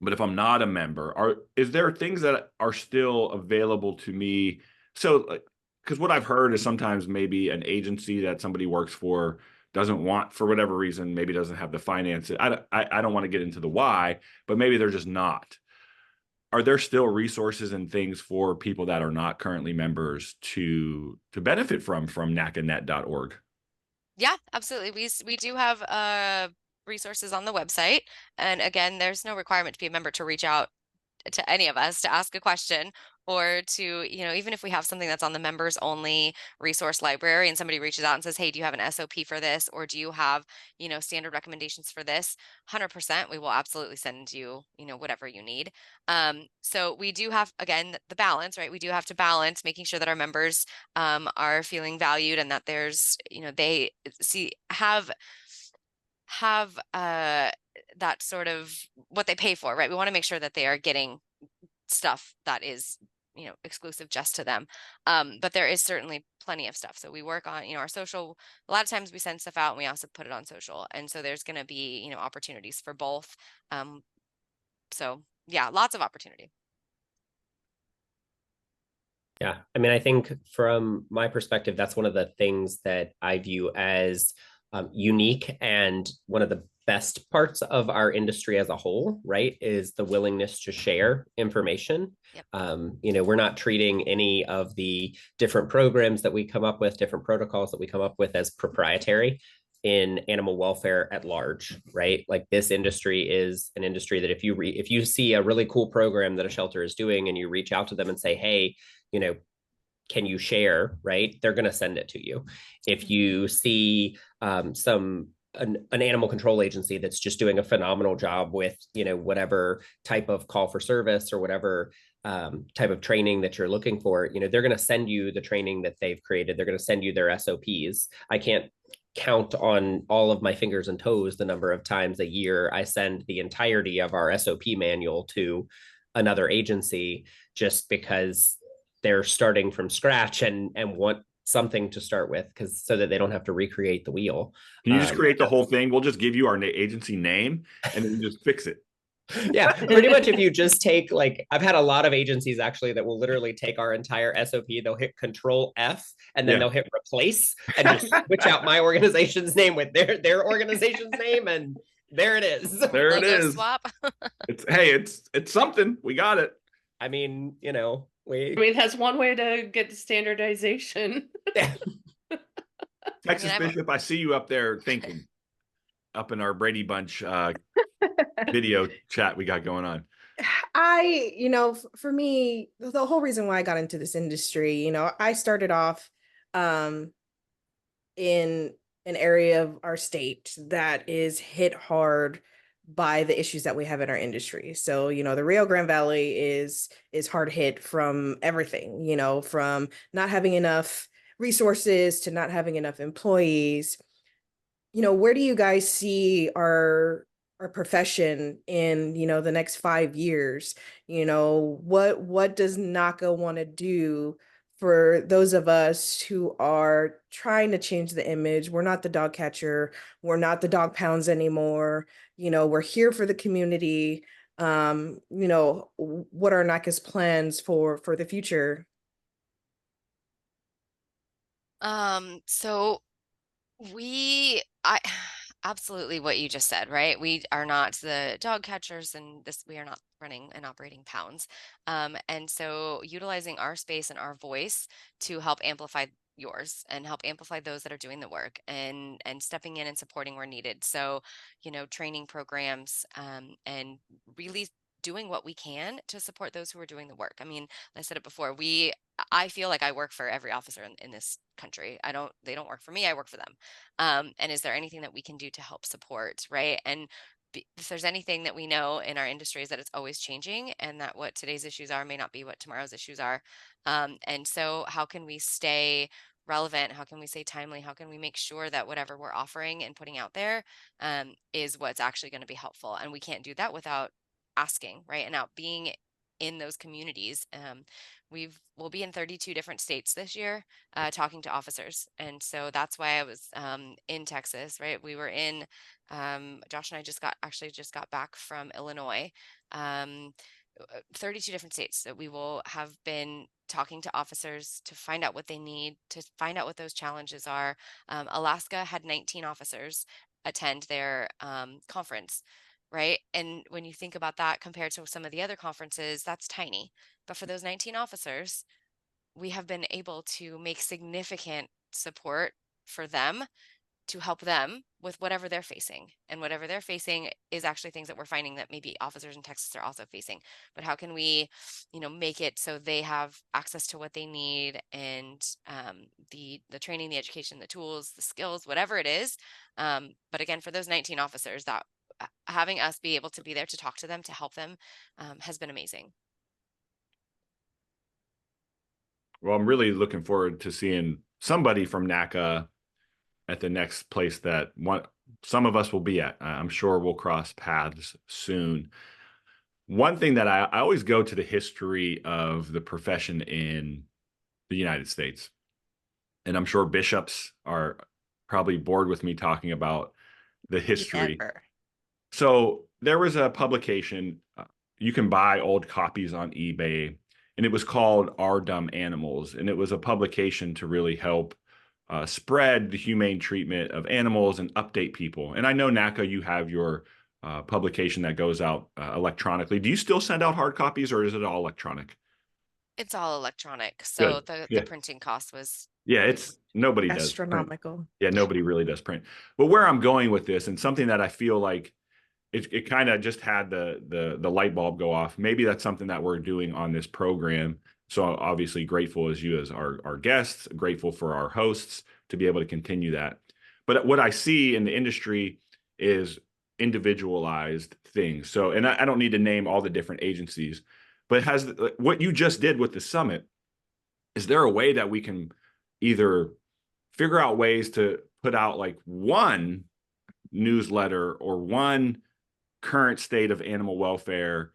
but if I'm not a member, is there things that are still available to me? So, because what I've heard is sometimes maybe an agency that somebody works for doesn't want, for whatever reason, maybe doesn't have the finances. I don't want to get into the why, but maybe they're just not. Are there still resources and things for people that are not currently members to benefit from NACAnet.org? Yeah, absolutely. We do have resources on the website. And again, there's no requirement to be a member to reach out to any of us to ask a question, or to, even if we have something that's on the members only resource library and somebody reaches out and says, hey, do you have an SOP for this? Or do you have, standard recommendations for this? 100%, we will absolutely send you, whatever you need. So we do have, again, the balance, right? We do have to balance making sure that our members are feeling valued, and that there's, they have that sort of what they pay for, right? We want to make sure that they are getting stuff that is, exclusive just to them. But there is certainly plenty of stuff. So we work on, our social. A lot of times we send stuff out and we also put it on social. And so there's going to be, opportunities for both. So yeah, lots of opportunity. Yeah. I mean, I think from my perspective, that's one of the things that I view as unique, and one of the best parts of our industry as a whole, right, is the willingness to share information. Yep. We're not treating any of the different programs that we come up with, different protocols that we come up with, as proprietary in animal welfare at large, right? Like, this industry is an industry that if you see a really cool program that a shelter is doing and you reach out to them and say, hey, can you share, right? They're going to send it to you. If you see an animal control agency that's just doing a phenomenal job with, whatever type of call for service or whatever type of training that you're looking for, they're going to send you the training that they've created. They're going to send you their SOPs. I can't count on all of my fingers and toes the number of times a year I send the entirety of our SOP manual to another agency, just because they're starting from scratch and want something to start with, so that they don't have to recreate the wheel. Can you just create the whole thing? We'll just give you our agency name and then you just fix it. Yeah, pretty much if you just take, like, I've had a lot of agencies actually that will literally take our entire SOP, they'll hit Control F and then they'll hit replace and just switch out my organization's name with their organization's name, and there it is. There it Logo is. swap. It's something. We got it. I mean, you know, I mean, that's one way to get the standardization. Texas I mean, Bishop, I see you up there thinking, up in our Brady Bunch video chat we got going on. For me, the whole reason why I got into this industry, I started off in an area of our state that is hit hard by the issues that we have in our industry. So, the Rio Grande Valley is hard hit from everything, from not having enough resources to not having enough employees. Where do you guys see our profession in, the next 5 years? What does NACA want to do for those of us who are trying to change the image? We're not the dog catcher. We're not the dog pounds anymore. We're here for the community. What are NACA's plans for the future? So I absolutely what you just said, right? We are not the dog catchers, and we are not running and operating pounds. And so utilizing our space and our voice to help amplify yours and help amplify those that are doing the work, and stepping in and supporting where needed. So, training programs, and really doing what we can to support those who are doing the work. I mean, I said it before, I feel like I work for every officer in this country. They don't work for me, I work for them. And is there anything that we can do to help support, right? And if there's anything that we know in our industry, is that it's always changing, and that what today's issues are may not be what tomorrow's issues are. And so how can we stay relevant? How can we stay timely? How can we make sure that whatever we're offering and putting out there is what's actually going to be helpful? And we can't do that without asking, right? And out being in those communities. We'll be in 32 different states this year, talking to officers. And so that's why I was in Texas, right? We were in, Josh and I just got back from Illinois, 32 different states that we will have been talking to officers to find out what they need, to find out what those challenges are. Alaska had 19 officers attend their conference, right? And when you think about that compared to some of the other conferences, that's tiny. But for those 19 officers, we have been able to make significant support for them to help them with whatever they're facing. And whatever they're facing is actually things that we're finding that maybe officers in Texas are also facing. But how can we, make it so they have access to what they need, and the training, the education, the tools, the skills, whatever it is. But again, for those 19 officers, that having us be able to be there to talk to them, to help them, has been amazing. Well, I'm really looking forward to seeing somebody from NACA at the next place that some of us will be at. I'm sure we'll cross paths soon. One thing that I always go to the history of the profession in the United States, and I'm sure bishops are probably bored with me talking about the history. Never. So there was a publication, you can buy old copies on eBay, and it was called Our Dumb Animals. And it was a publication to really help spread the humane treatment of animals and update people. And I know, NACA, you have your publication that goes out electronically. Do you still send out hard copies, or is it all electronic? It's all electronic. So Good. the printing cost was nobody does astronomical. print. Yeah, nobody really does print. But where I'm going with this, and something that I feel like it kind of just had the light bulb go off. Maybe that's something that we're doing on this program. So obviously grateful as you as our guests, grateful for our hosts to be able to continue that. But what I see in the industry is individualized things. So, and I don't need to name all the different agencies, but what you just did with the summit, is there a way that we can either figure out ways to put out like one newsletter or one current state of animal welfare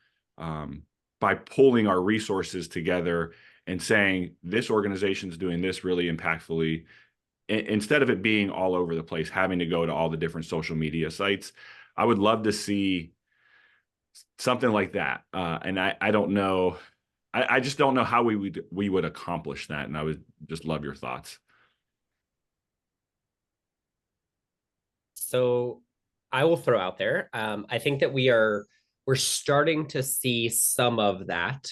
by pulling our resources together and saying this organization's doing this really impactfully, instead of it being all over the place, having to go to all the different social media sites? I would love to see something like that. And I don't know. I just don't know how we would accomplish that. And I would just love your thoughts. So I will throw out there. I think that we're starting to see some of that,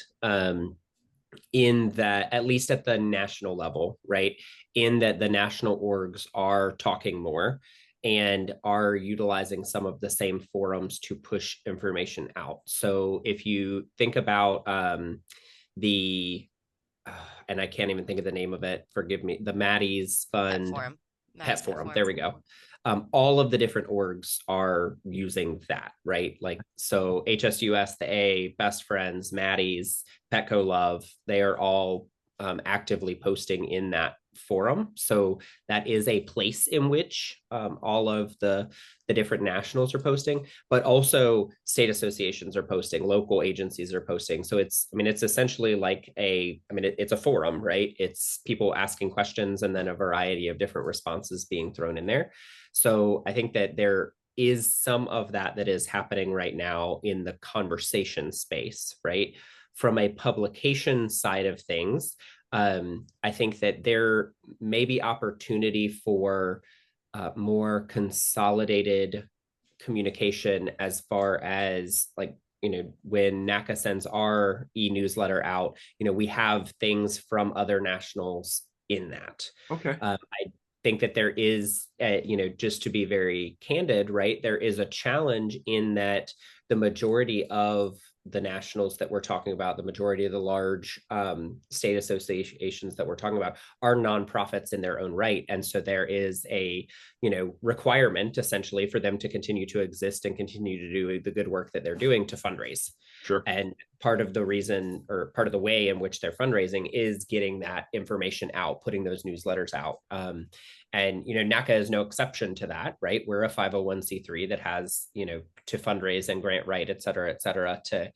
in that, at least at the national level, right? In that the national orgs are talking more and are utilizing some of the same forums to push information out. So if you think about the and I can't even think of the name of it, forgive me, the Maddie's Fund Pet Forum. There we go. All of the different orgs are using that, right? Like, so HSUS, the A, Best Friends, Maddie's, Petco Love, they are all actively posting in that forum. So that is a place in which all of the different nationals are posting, but also state associations are posting, local agencies are posting. So it's, I mean, it's essentially like it's a forum, right? It's people asking questions and then a variety of different responses being thrown in there. So I think that there is some of that is happening right now in the conversation space, right? From a publication side of things, I think that there may be opportunity for more consolidated communication as far as, like, when NACA sends our e-newsletter out, we have things from other nationals in that. Okay. I think that there is, just to be very candid, right? There is a challenge in that the majority of the nationals that we're talking about, the majority of the large state associations that we're talking about are nonprofits in their own right. And so there is a, requirement essentially for them to continue to exist and continue to do the good work that they're doing to fundraise. Sure. And part of the reason, or part of the way in which they're fundraising, is getting that information out, putting those newsletters out. And, NACA is no exception to that, right? We're a 501c3 that has, to fundraise and grant write, et cetera, to,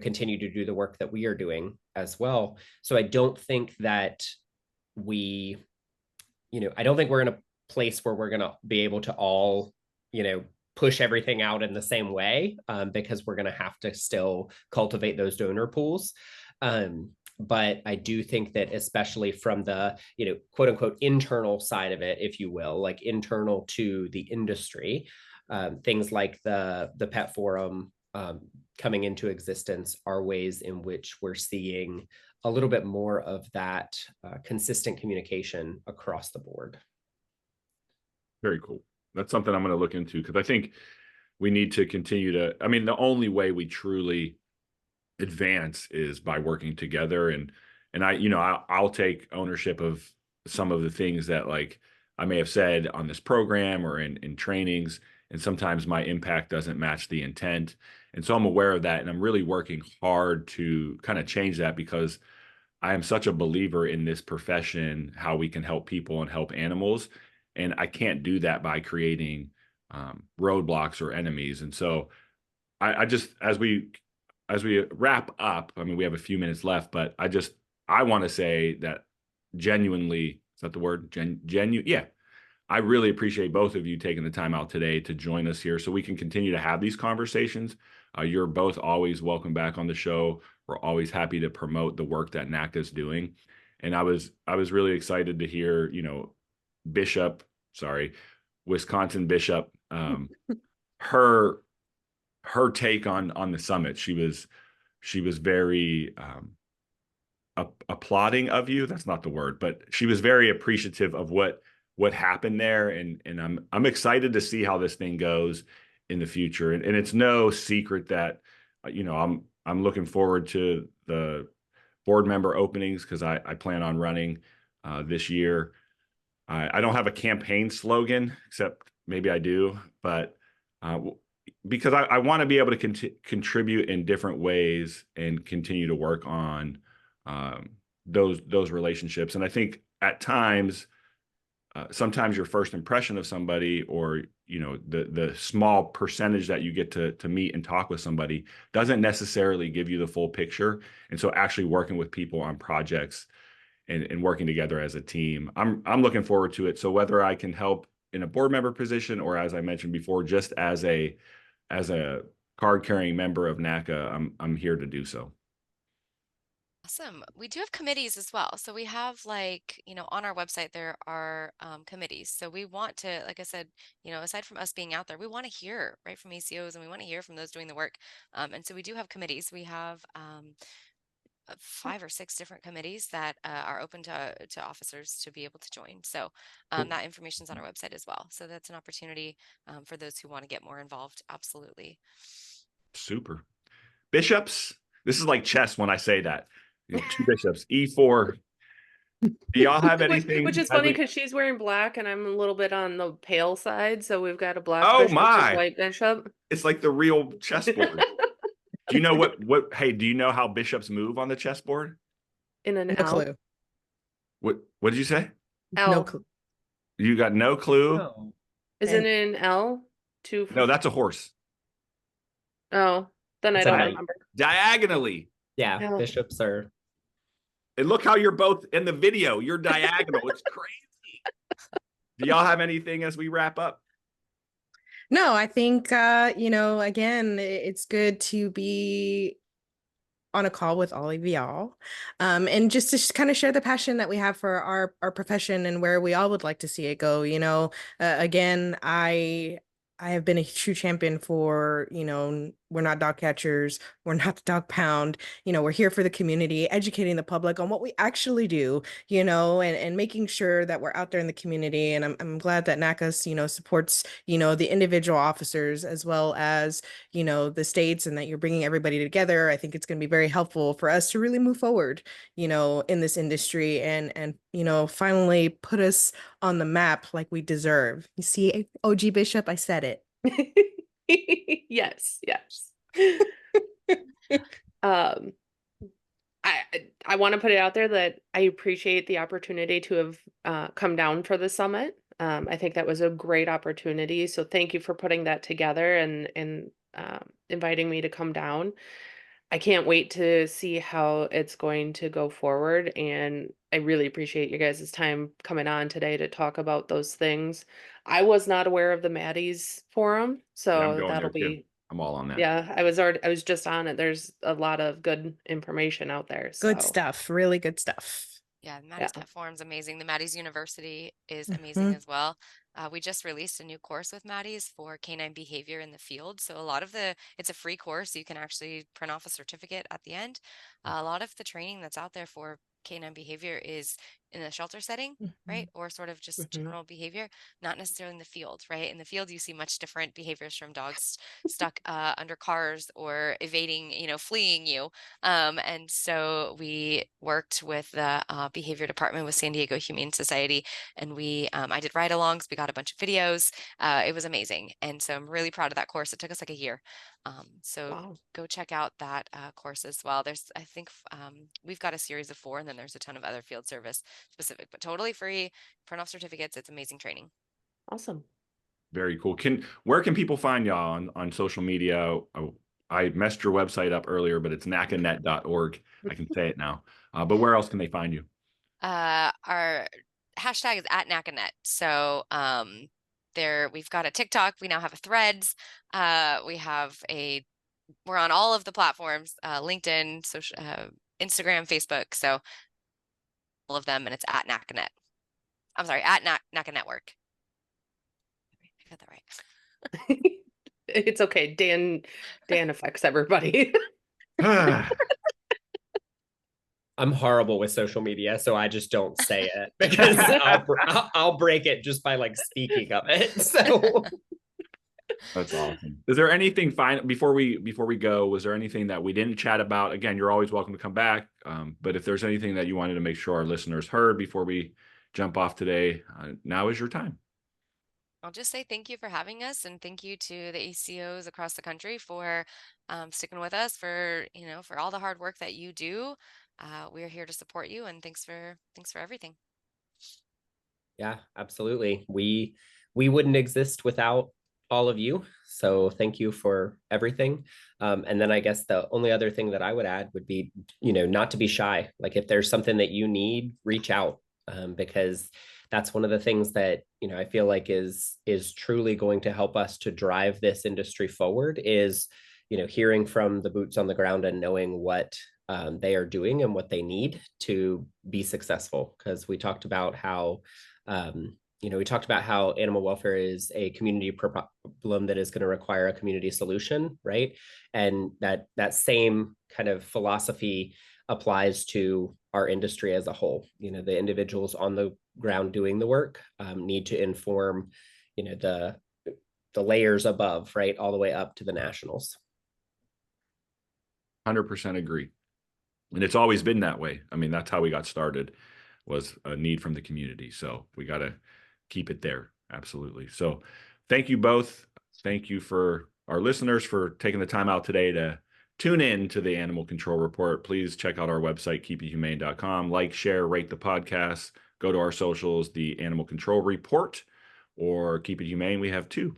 continue to do the work that we are doing as well. So I don't think that I don't think we're in a place where we're going to be able to all, push everything out in the same way, because we're going to have to still cultivate those donor pools. But I do think that, especially from the, quote unquote, internal side of it, if you will, like internal to the industry, things like the Pet Forum coming into existence are ways in which we're seeing a little bit more of that consistent communication across the board. Very cool. That's something I'm going to look into, because I think we need to continue to, the only way we truly advance is by working together. And I'll take ownership of some of the things that, like, I may have said on this program or in trainings, and sometimes my impact doesn't match the intent. And so I'm aware of that, and I'm really working hard to kind of change that, because I am such a believer in this profession, how we can help people and help animals. And I can't do that by creating roadblocks or enemies. And so I just, as we wrap up, we have a few minutes left, but I want to say that genuinely, is that the word? Yeah. I really appreciate both of you taking the time out today to join us here so we can continue to have these conversations. You're both always welcome back on the show. We're always happy to promote the work that NACA is doing. And I was really excited to hear, Wisconsin Bishop, her take on the summit. She was very applauding of you. That's not the word, but she was very appreciative of what happened there. And I'm excited to see how this thing goes in the future. And it's no secret that, I'm looking forward to the board member openings, because I plan on running this year. I don't have a campaign slogan, except maybe I do, but because I want to be able to contribute in different ways and continue to work on those relationships. And I think at times, sometimes your first impression of somebody, or the small percentage that you get to meet and talk with somebody, doesn't necessarily give you the full picture. And so actually working with people on projects and working together as a team, I'm looking forward to it. So whether I can help in a board member position, or, as I mentioned before, just as a card-carrying member of NACA, I'm here to do so. Awesome. We do have committees as well. So we have like, on our website, there are committees. So we want to, like I said, aside from us being out there, we want to hear right from ACOs and we want to hear from those doing the work. And so we do have committees. We have 5 or 6 different committees that are open to officers to be able to join. So that information is on our website as well. So that's an opportunity for those who want to get more involved. Absolutely. Super. Bishops. This is like chess when I say that. 2 bishops. E4. Do y'all have anything? Which is funny because she's wearing black and I'm a little bit on the pale side. So we've got a black Oh bishop my. and white bishop. It's like the real chessboard. Do you know hey, do you know how bishops move on the chessboard? In an No L. clue. What did you say? L. No clue. You got no clue? Oh. Isn't it an L? No, that's a horse. Oh, then I It's a don't knight. remember. Diagonally. Yeah, Yeah. bishops are. And look how you're both in the video. You're diagonal. It's crazy. Do y'all have anything as we wrap up? No, I think, again, it's good to be on a call with all of y'all, and just to kind of share the passion that we have for our profession and where we all would like to see it go. Again, I have been a true champion for, we're not dog catchers, we're not the dog pound, we're here for the community, educating the public on what we actually do, and making sure that we're out there in the community. And I'm glad that NACA, supports, the individual officers as well as, the states, and that you're bringing everybody together. I think it's going to be very helpful for us to really move forward, in this industry and, finally put us on the map like we deserve. You see, OG Bishop, I said it. Yes. I want to put it out there that I appreciate the opportunity to have come down for the summit. I think that was a great opportunity. So thank you for putting that together and inviting me to come down. I can't wait to see how it's going to go forward. And I really appreciate you guys' time coming on today to talk about those things. I was not aware of the Maddie's forum, Yeah, I'm so going that'll there too. be, I'm all on that. yeah, I was just on it. There's a lot of good information out there. Good So stuff. Really good stuff. Yeah, the Maddie's yeah. platform's amazing. The Maddie's University is amazing as well. We just released a new course with Maddie's for canine behavior in the field. So it's a free course. You can actually print off a certificate at the end. A lot of the training that's out there for canine behavior is in a shelter setting, right? Or sort of just general behavior, not necessarily in the field, right? In the field, you see much different behaviors from dogs stuck under cars or evading, fleeing you. And so we worked with the behavior department with San Diego Humane Society, and I did ride-alongs. We got a bunch of videos. It was amazing, and so I'm really proud of that course. It took us like a year. So Wow. go check out that course as well. I think we've got a series of 4, and then there's a ton of other field service specific, but totally free. Print off certificates. It's amazing training. Awesome. Very cool. Where can people find y'all on social media? Oh, I messed your website up earlier, but it's nacanet.org. I can say it now. But where else can they find you? Our hashtag is @NACAnet. So we've got a TikTok. We now have a Threads. We're on all of the platforms, LinkedIn, social, Instagram, Facebook. So all of them, and it's @NACAnet. I'm sorry, @NACA Network. I got that right. It's okay. Dan affects everybody. I'm horrible with social media, so I just don't say it because I'll break it just by like speaking of it. So that's awesome. Is there anything before we go? Was there anything that we didn't chat about? Again, you're always welcome to come back. But if there's anything that you wanted to make sure our listeners heard before we jump off today, now is your time. I'll just say thank you for having us, and thank you to the ACOs across the country for sticking with us, for all the hard work that you do. We're here to support you, and thanks for everything. Yeah, absolutely. We wouldn't exist without all of you. So thank you for everything. And then I guess the only other thing that I would add would be, not to be shy. Like if there's something that you need, reach out, because that's one of the things that, I feel like is truly going to help us to drive this industry forward is, hearing from the boots on the ground and knowing what they are doing and what they need to be successful. Because we talked about how animal welfare is a community problem that is going to require a community solution, right? And that same kind of philosophy applies to our industry as a whole. The individuals on the ground doing the work need to inform, the layers above, right, all the way up to the nationals. 100% agree. And it's always been that way. I mean, that's how we got started, was a need from the community. So we got to keep it there. Absolutely. So thank you both. Thank you for our listeners for taking the time out today to tune in to the Animal Control Report. Please check out our website, keepithumane.com. Like, share, rate the podcast. Go to our socials, the Animal Control Report or Keep It Humane. We have 2.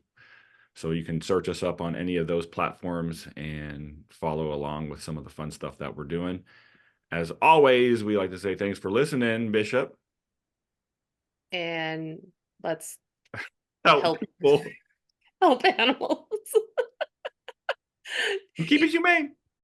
So you can search us up on any of those platforms and follow along with some of the fun stuff that we're doing. As always, we like to say thanks for listening, Bishop. And let's help people. Help animals. Keep it humane.